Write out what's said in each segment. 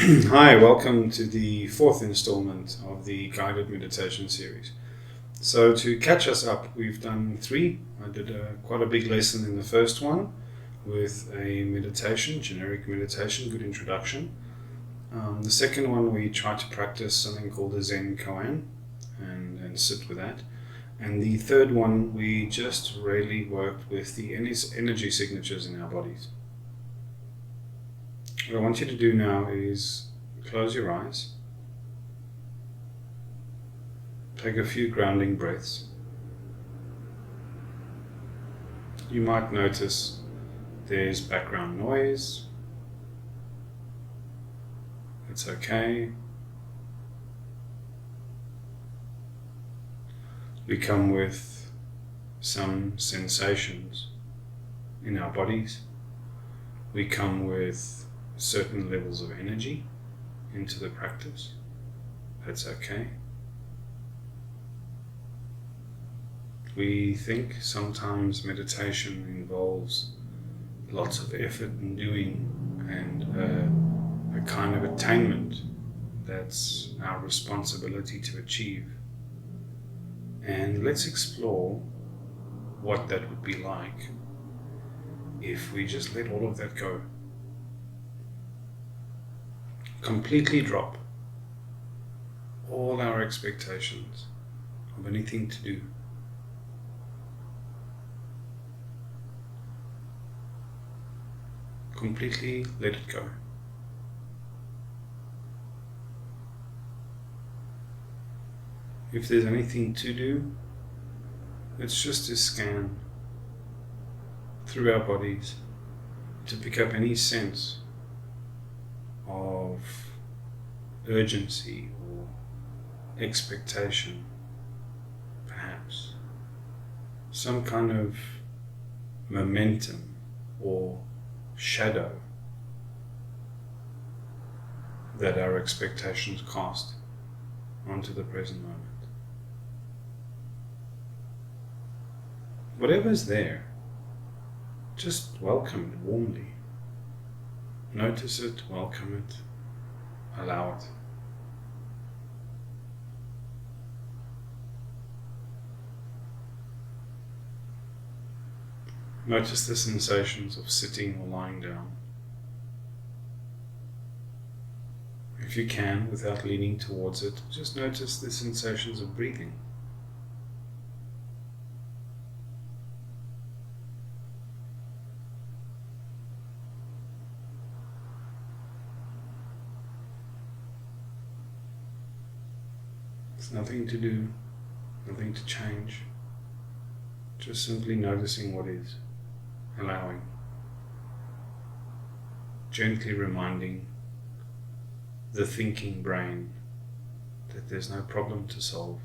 Hi, welcome to the fourth installment of the guided meditation series. So to catch us up, we've done three. I did quite a big lesson in the first one with a meditation, generic meditation, good introduction. The second one, we tried to practice something called a Zen koan and sit with that. And the third one, we just really worked with the energy signatures in our bodies. What I want you to do now is close your eyes, take a few grounding breaths. You might notice there's background noise. It's okay. We come with some sensations in our bodies. We come with certain levels of energy into the practice. That's okay. We think sometimes meditation involves lots of effort and doing and a kind of attainment that's our responsibility to achieve. And let's explore what that would be like if we just let all of that go. Completely drop all our expectations of anything to do. Completely let it go. If there's anything to do, it's just to scan through our bodies to pick up any sense of urgency or expectation, perhaps some kind of momentum or shadow that our expectations cast onto the present moment. Whatever's there, just welcome it warmly. Notice it, welcome it, allow it. Notice the sensations of sitting or lying down. If you can, without leaning towards it, just notice the sensations of breathing. There's nothing to do, nothing to change, just simply noticing what is, allowing, gently reminding the thinking brain that there's no problem to solve.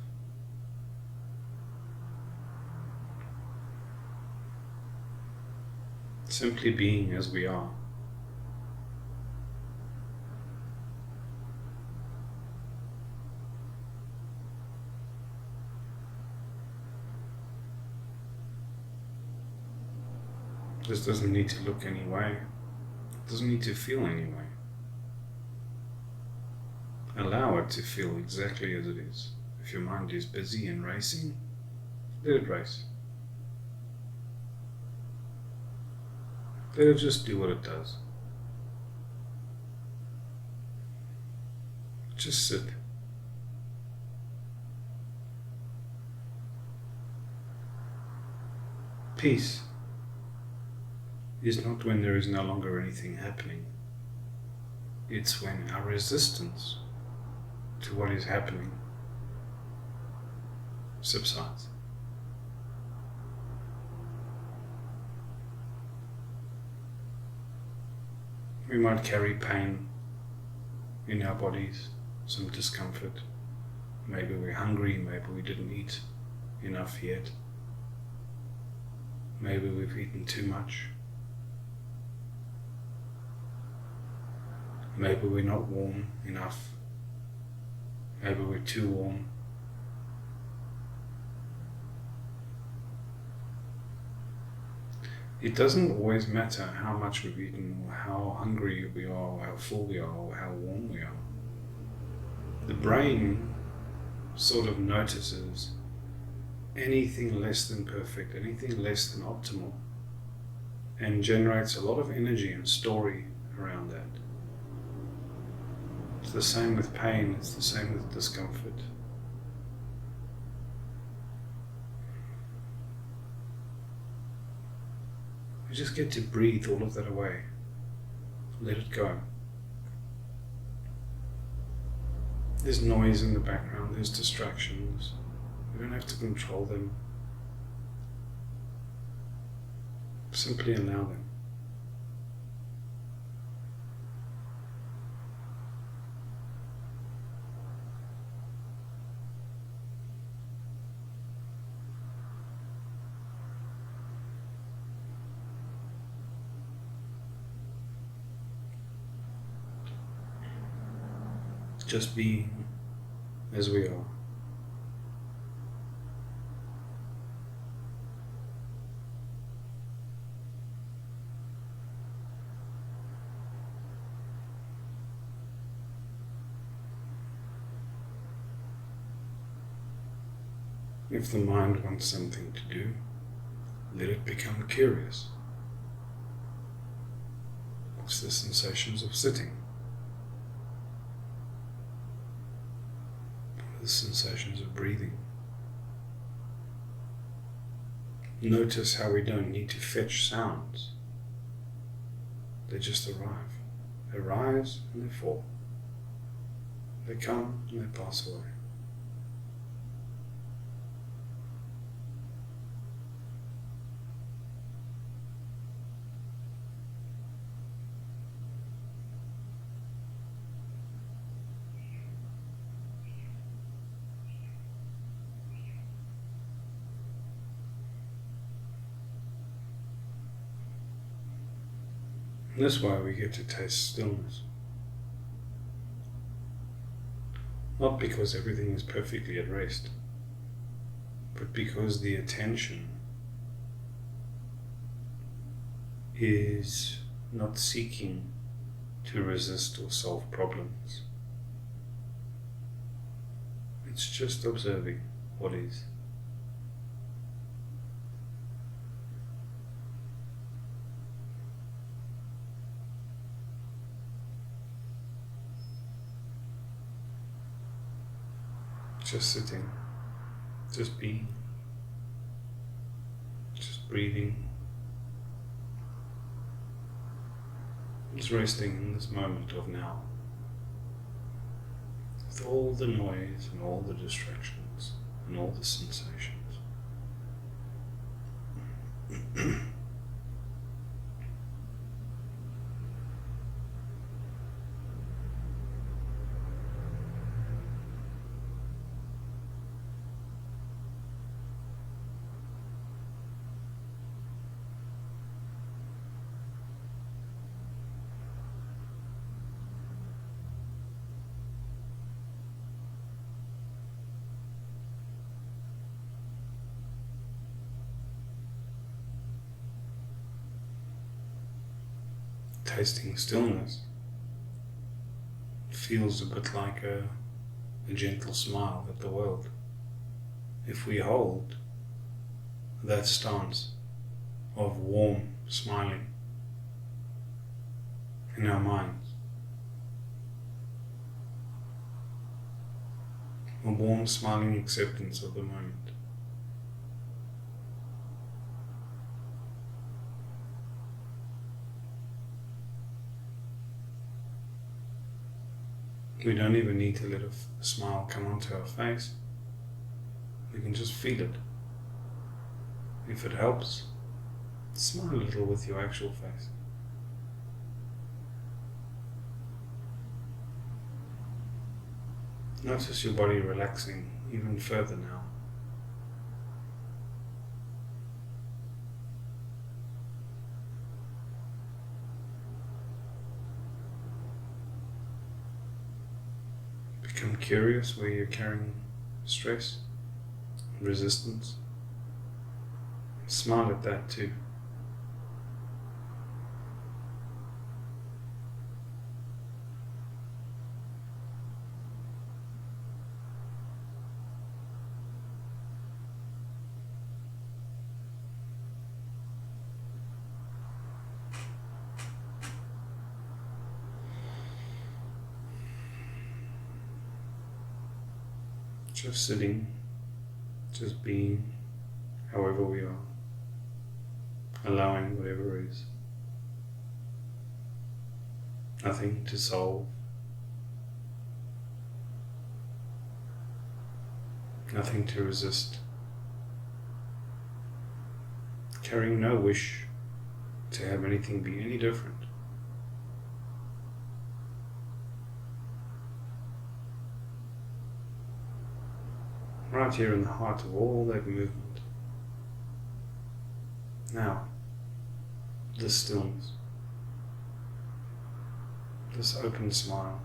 Simply being as we are. This doesn't need to look any way. It doesn't need to feel any way. Allow it to feel exactly as it is. If your mind is busy and racing, let it race. Let it just do what it does. Just sit. Peace is not when there is no longer anything happening. It's when our resistance to what is happening subsides. We might carry pain in our bodies, some discomfort. Maybe we're hungry, maybe we didn't eat enough yet. Maybe we've eaten too much. Maybe we're not warm enough. Maybe we're too warm. It doesn't always matter how much we've eaten, or how hungry we are, or how full we are, or how warm we are. The brain sort of notices anything less than perfect, anything less than optimal, and generates a lot of energy and story around that. It's the same with pain, it's the same with discomfort. We just get to breathe all of that away. Let it go. There's noise in the background, there's distractions. We don't have to control them. Simply allow them. Just being as we are. If the mind wants something to do, let it become curious. What's the sensations of sitting? The sensations of breathing. Notice how we don't need to fetch sounds. They just arrive. They rise and they fall. They come and they pass away. And that's why we get to taste stillness. Not because everything is perfectly at rest, but because the attention is not seeking to resist or solve problems. It's just observing what is. Just sitting, just being, just breathing, just resting in this moment of now, with all the noise and all the distractions and all the sensations. Tasting stillness feels a bit like a gentle smile at the world. If we hold that stance of warm smiling in our minds, a warm smiling acceptance of the moment, we don't even need to let a smile come onto our face. We can just feel it. If it helps, smile a little with your actual face. Notice your body relaxing even further now. Become curious where you're carrying stress, resistance. Smile at that too. Just sitting, just being, however we are, allowing whatever is. Nothing to solve, nothing to resist, carrying no wish to have anything be any different. Right here in the heart of all that movement. Now, this stillness, this open smile,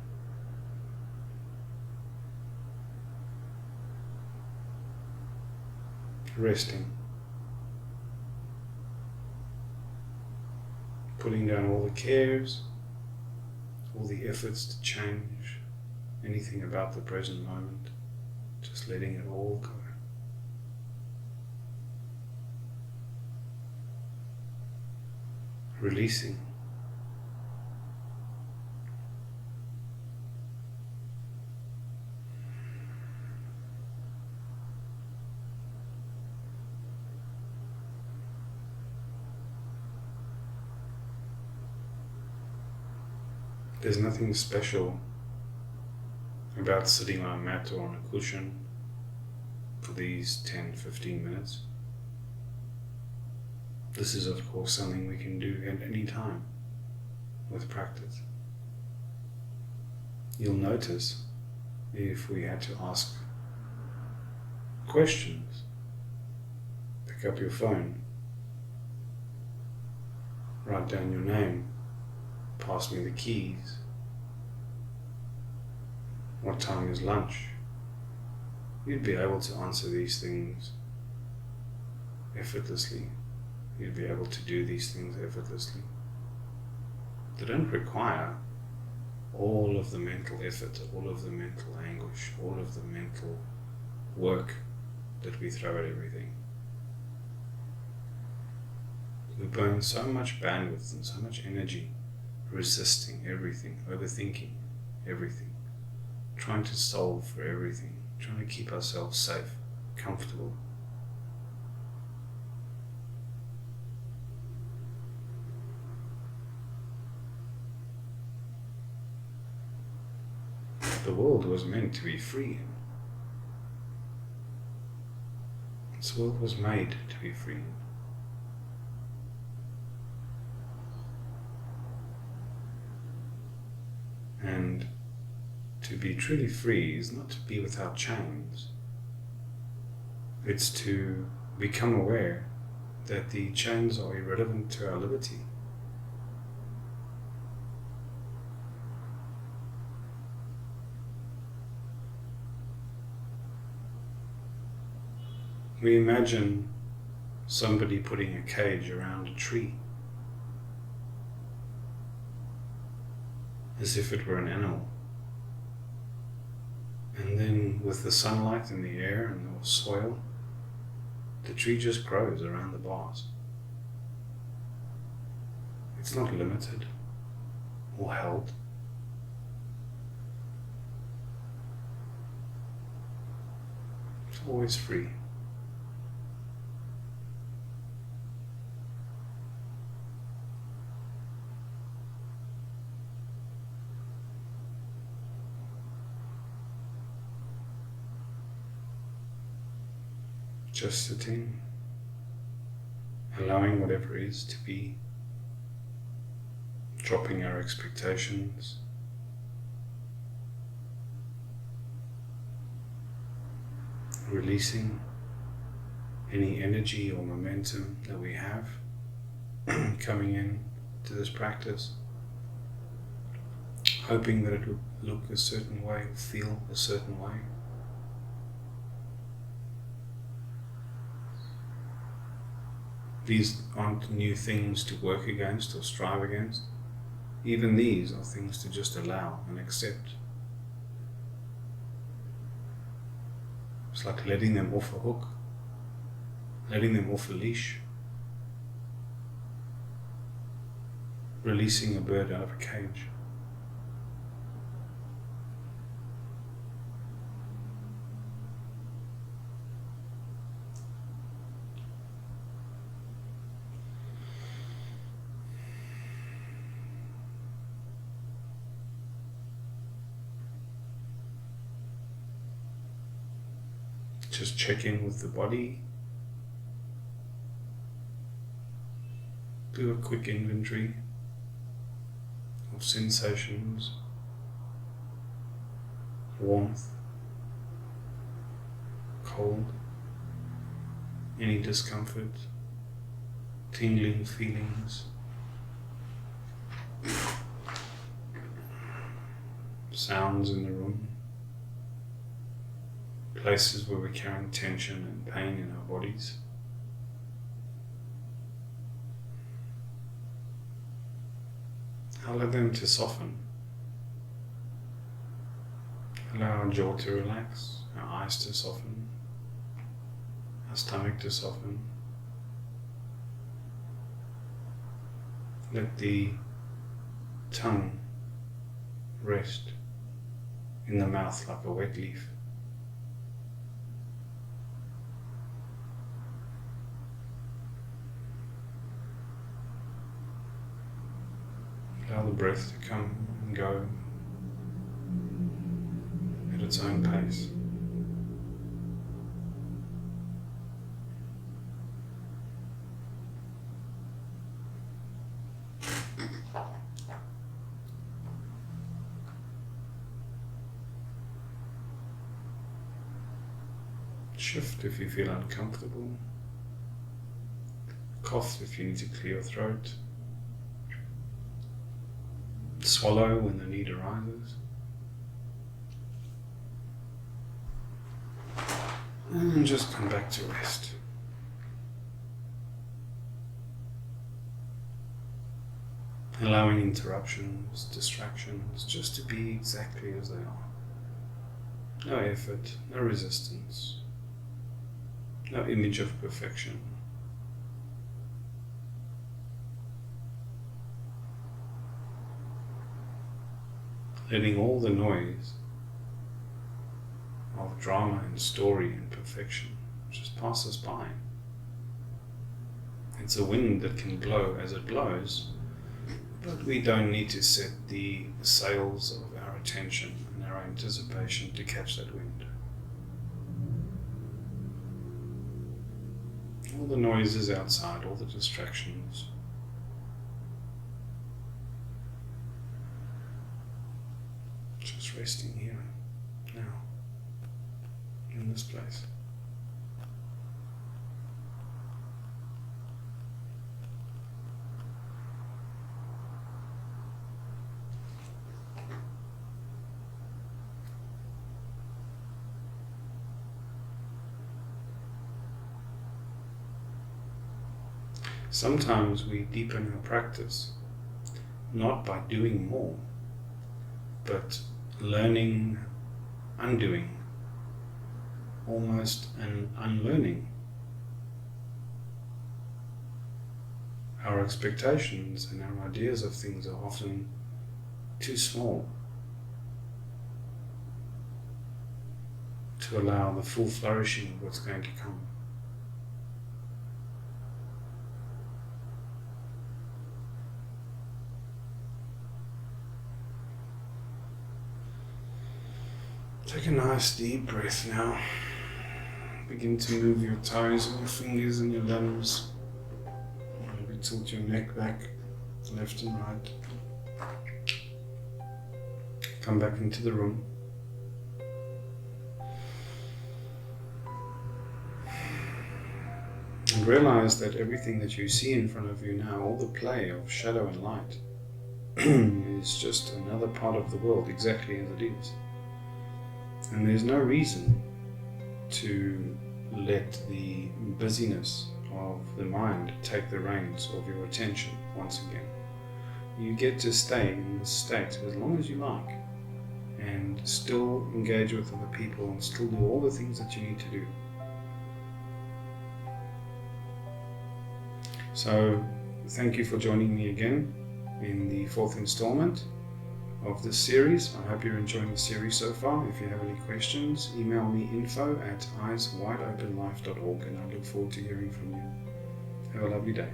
resting, putting down all the cares, all the efforts to change anything about the present moment, just letting it all go. Releasing. There's nothing special about sitting on a mat or on a cushion for these 10-15 minutes. This is of course something we can do at any time with practice. You'll notice if we had to ask questions, pick up your phone, write down your name, pass me the keys, what time is lunch, you'd be able to answer these things effortlessly. You'd be able to do these things effortlessly. They don't require all of the mental effort, all of the mental anguish, all of the mental work that we throw at everything. We burn so much bandwidth and so much energy resisting everything, overthinking everything, trying to solve for everything, trying to keep ourselves safe, comfortable. The world was meant to be free. This world was made to be free. And to be truly free is not to be without chains. It's to become aware that the chains are irrelevant to our liberty. We imagine somebody putting a cage around a tree as if it were an animal. And then with the sunlight and the air and the soil, the tree just grows around the bars. It's not limited or held. It's always free. Just sitting, allowing whatever is to be, dropping our expectations, releasing any energy or momentum that we have coming in to this practice, hoping that it will look a certain way, feel a certain way. These aren't new things to work against or strive against. Even these are things to just allow and accept. It's like letting them off a hook, letting them off a leash, releasing a bird out of a cage. Just check in with the body. Do a quick inventory of sensations, warmth, cold, any discomfort, tingling feelings, sounds in the room, places where we're carrying tension and pain in our bodies. Allow them to soften. Allow our jaw to relax, our eyes to soften, our stomach to soften. Let the tongue rest in the mouth like a wet leaf. Allow the breath to come and go at its own pace. Shift if you feel uncomfortable. Cough if you need to clear your throat. Swallow when the need arises. And just come back to rest. Allowing interruptions, distractions, just to be exactly as they are. No effort, no resistance, no image of perfection. Letting all the noise of drama and story and perfection just pass us by. It's a wind that can blow as it blows, but we don't need to set the sails of our attention and our anticipation to catch that wind. All the noises outside, all the distractions, just resting here, now, in this place. Sometimes we deepen our practice, not by doing more, but learning, undoing, almost an unlearning. Our expectations and our ideas of things are often too small to allow the full flourishing of what's going to come. Take a nice deep breath now. Begin to move your toes and your fingers and your limbs. Maybe tilt your neck back, left and right. Come back into the room. And realize that everything that you see in front of you now, all the play of shadow and light, is just another part of the world, exactly as it is. And there's no reason to let the busyness of the mind take the reins of your attention once again. You get to stay in this state as long as you like and still engage with other people and still do all the things that you need to do. So thank you for joining me again in the 4th installment of this series. I hope you're enjoying the series so far. If you have any questions, email me info@eyeswideopenlife.org and I look forward to hearing from you. Have a lovely day.